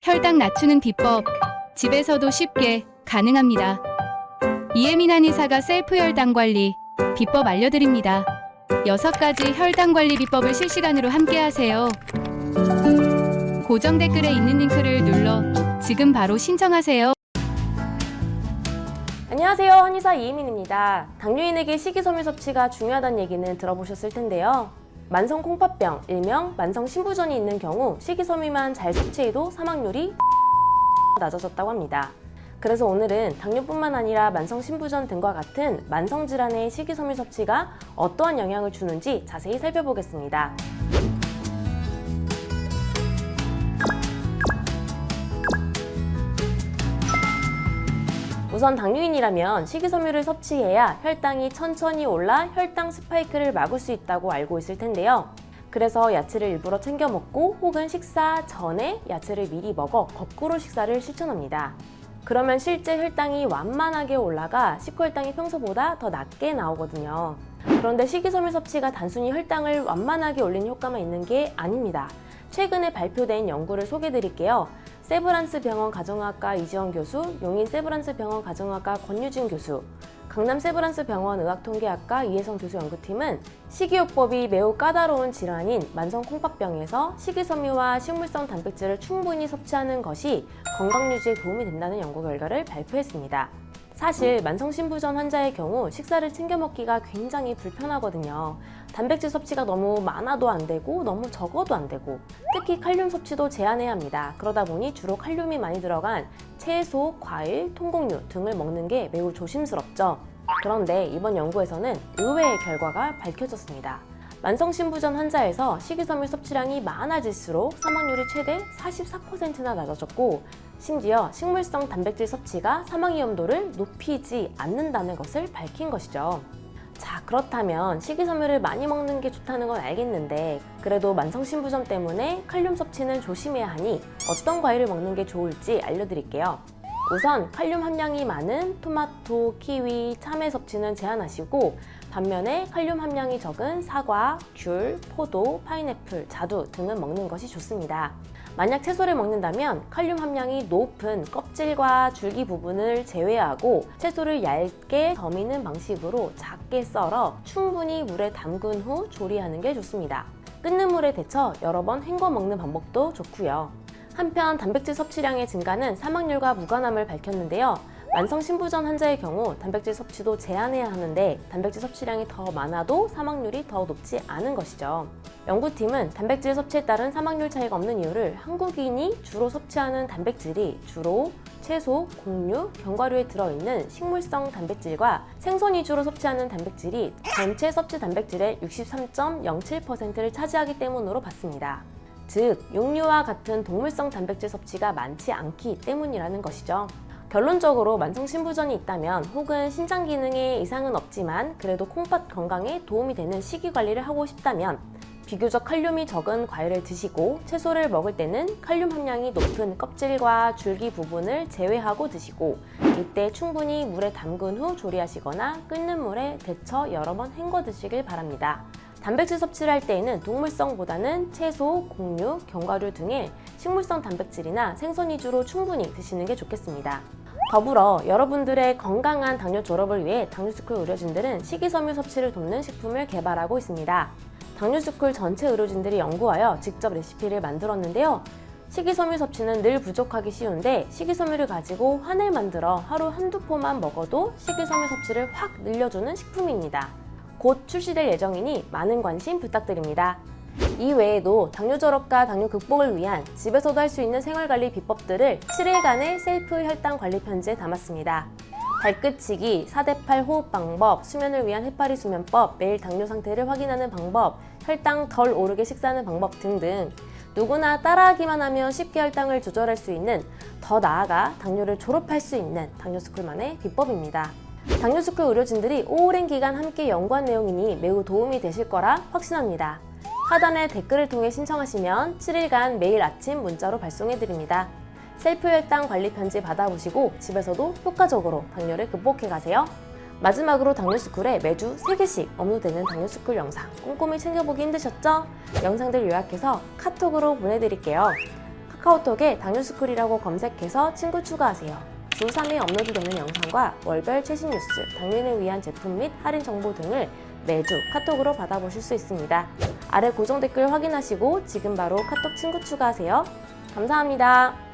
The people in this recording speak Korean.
혈당 낮추는 비법, 집에서도 쉽게 가능합니다. 이혜민한 의사가 셀프 혈당 관리 비법 알려드립니다. 6가지 혈당 관리 비법을 실시간으로 함께 하세요. 고정 댓글에 있는 링크를 눌러 지금 바로 신청하세요. 안녕하세요, 한의사 이혜민입니다. 당뇨인에게 식이섬유 섭취가 중요하다는 얘기는 들어보셨을 텐데요. 만성 콩팥병, 일명 만성 신부전이 있는 경우 식이섬유만 잘 섭취해도 사망률이 낮아졌다고 합니다. 그래서 오늘은 당뇨뿐만 아니라 만성 신부전 등과 같은 만성 질환의 식이섬유 섭취가 어떠한 영향을 주는지 자세히 살펴보겠습니다. 우선 당뇨인이라면 식이섬유를 섭취해야 혈당이 천천히 올라 혈당 스파이크를 막을 수 있다고 알고 있을 텐데요. 그래서 야채를 일부러 챙겨 먹고 혹은 식사 전에 야채를 미리 먹어 거꾸로 식사를 실천합니다. 그러면 실제 혈당이 완만하게 올라가 식후혈당이 평소보다 더 낮게 나오거든요. 그런데 식이섬유 섭취가 단순히 혈당을 완만하게 올리는 효과만 있는 게 아닙니다. 최근에 발표된 연구를 소개해 드릴게요. 세브란스 병원 가정의학과 이지원 교수, 용인 세브란스 병원 가정의학과 권유진 교수, 강남 세브란스 병원 의학통계학과 이혜성 교수 연구팀은 식이요법이 매우 까다로운 질환인 만성 콩팥병에서 식이섬유와 식물성 단백질을 충분히 섭취하는 것이 건강 유지에 도움이 된다는 연구 결과를 발표했습니다. 사실 만성 신부전 환자의 경우 식사를 챙겨 먹기가 굉장히 불편하거든요. 단백질 섭취가 너무 많아도 안 되고 너무 적어도 안 되고 특히 칼륨 섭취도 제한해야 합니다. 그러다 보니 주로 칼륨이 많이 들어간 채소, 과일, 통곡류 등을 먹는 게 매우 조심스럽죠. 그런데 이번 연구에서는 의외의 결과가 밝혀졌습니다. 만성 신부전 환자에서 식이섬유 섭취량이 많아질수록 사망률이 최대 44%나 낮아졌고 심지어 식물성 단백질 섭취가 사망 위험도를 높이지 않는다는 것을 밝힌 것이죠. 자, 그렇다면 식이섬유를 많이 먹는 게 좋다는 건 알겠는데 그래도 만성 신부전 때문에 칼륨 섭취는 조심해야 하니 어떤 과일을 먹는 게 좋을지 알려드릴게요. 우선 칼륨 함량이 많은 토마토, 키위, 참외 섭취는 제한하시고 반면에 칼륨 함량이 적은 사과, 귤, 포도, 파인애플, 자두 등은 먹는 것이 좋습니다. 만약 채소를 먹는다면 칼륨 함량이 높은 껍질과 줄기 부분을 제외하고 채소를 얇게 저미는 방식으로 작게 썰어 충분히 물에 담근 후 조리하는 게 좋습니다. 끓는 물에 데쳐 여러 번 헹궈 먹는 방법도 좋고요. 한편 단백질 섭취량의 증가는 사망률과 무관함을 밝혔는데요. 만성 신부전 환자의 경우 단백질 섭취도 제한해야 하는데 단백질 섭취량이 더 많아도 사망률이 더 높지 않은 것이죠. 연구팀은 단백질 섭취에 따른 사망률 차이가 없는 이유를 한국인이 주로 섭취하는 단백질이 주로 채소, 곡류, 견과류에 들어있는 식물성 단백질과 생선 위주로 섭취하는 단백질이 전체 섭취 단백질의 63.07%를 차지하기 때문으로 봤습니다. 즉, 육류와 같은 동물성 단백질 섭취가 많지 않기 때문이라는 것이죠. 결론적으로 만성 신부전이 있다면 혹은 신장 기능에 이상은 없지만 그래도 콩팥 건강에 도움이 되는 식이 관리를 하고 싶다면 비교적 칼륨이 적은 과일을 드시고 채소를 먹을 때는 칼륨 함량이 높은 껍질과 줄기 부분을 제외하고 드시고 이때 충분히 물에 담근 후 조리하시거나 끓는 물에 데쳐 여러 번 헹궈 드시길 바랍니다. 단백질 섭취를 할 때에는 동물성보다는 채소, 곡류, 견과류 등의 식물성 단백질이나 생선 위주로 충분히 드시는 게 좋겠습니다. 더불어 여러분들의 건강한 당뇨 졸업을 위해 당뇨스쿨 의료진들은 식이섬유 섭취를 돕는 식품을 개발하고 있습니다. 당뇨스쿨 전체 의료진들이 연구하여 직접 레시피를 만들었는데요. 식이섬유 섭취는 늘 부족하기 쉬운데 식이섬유를 가지고 환을 만들어 하루 한두 포만 먹어도 식이섬유 섭취를 확 늘려주는 식품입니다. 곧 출시될 예정이니 많은 관심 부탁드립니다. 이 외에도 당뇨 졸업과 당뇨 극복을 위한 집에서도 할 수 있는 생활관리 비법들을 7일간의 셀프 혈당 관리 편지에 담았습니다. 발끝치기, 4대8 호흡 방법, 수면을 위한 해파리 수면법, 매일 당뇨 상태를 확인하는 방법, 혈당 덜 오르게 식사하는 방법 등등 누구나 따라하기만 하면 쉽게 혈당을 조절할 수 있는 더 나아가 당뇨를 졸업할 수 있는 당뇨스쿨만의 비법입니다. 당뇨스쿨 의료진들이 오랜 기간 함께 연구한 내용이니 매우 도움이 되실 거라 확신합니다. 하단의 댓글을 통해 신청하시면 7일간 매일 아침 문자로 발송해드립니다. 셀프 혈당 관리 편지 받아보시고 집에서도 효과적으로 당뇨를 극복해 가세요. 마지막으로 당뇨스쿨에 매주 3개씩 업로드되는 당뇨스쿨 영상 꼼꼼히 챙겨보기 힘드셨죠? 영상들 요약해서 카톡으로 보내드릴게요. 카카오톡에 당뇨스쿨이라고 검색해서 친구 추가하세요. 주 3회 업로드되는 영상과 월별 최신 뉴스, 당뇨인을 위한 제품 및 할인 정보 등을 매주 카톡으로 받아보실 수 있습니다. 아래 고정 댓글 확인하시고 지금 바로 카톡 친구 추가하세요. 감사합니다.